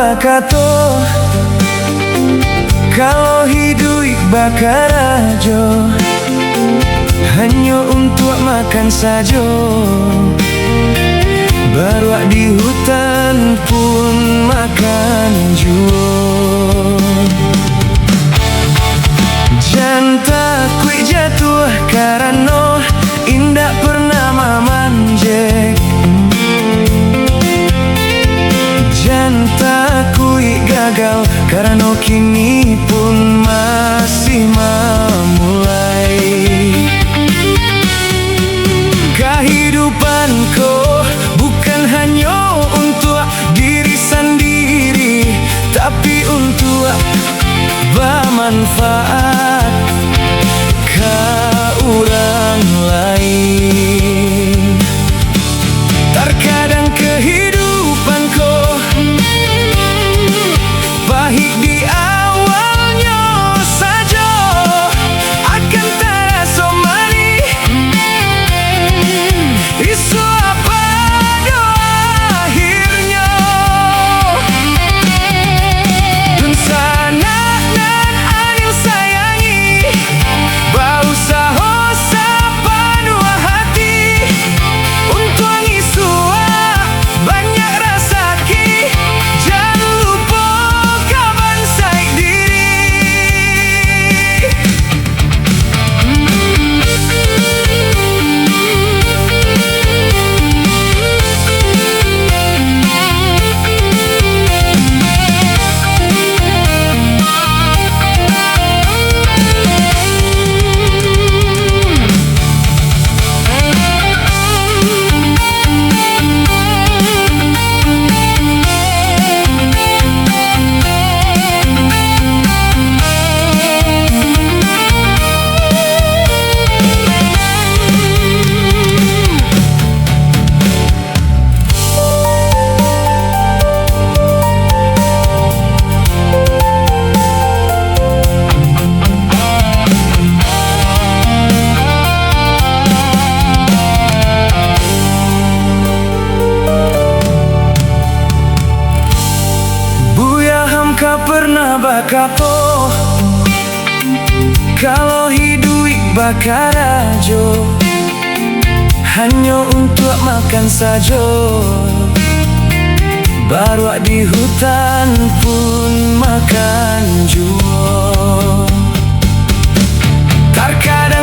bakato kalau hidup bakar ajo hanya untuk makan saja. Baru di hutan pun makan jua. Jangan takut jatuh karena indah pernah memanjek. Jangan takut gagal karena kini pun masih memulai. Kehidupanku bukan hanya untuk diri sendiri, tapi untuk bermanfaat ke orang lain. Terkadang kehidupanku pahit di awalnya saja, akan terasa manis isu apa akhirnya. Dan sana nan anil sayangi bau saho sepenuh hati untuk ngisua banyak rasaki. Jangan lupa kawan saik diri. Kau pernah bakato kalau hidup bakar ajo hanya untuk makan saja. Baru di hutan pun makan jua. Terkadang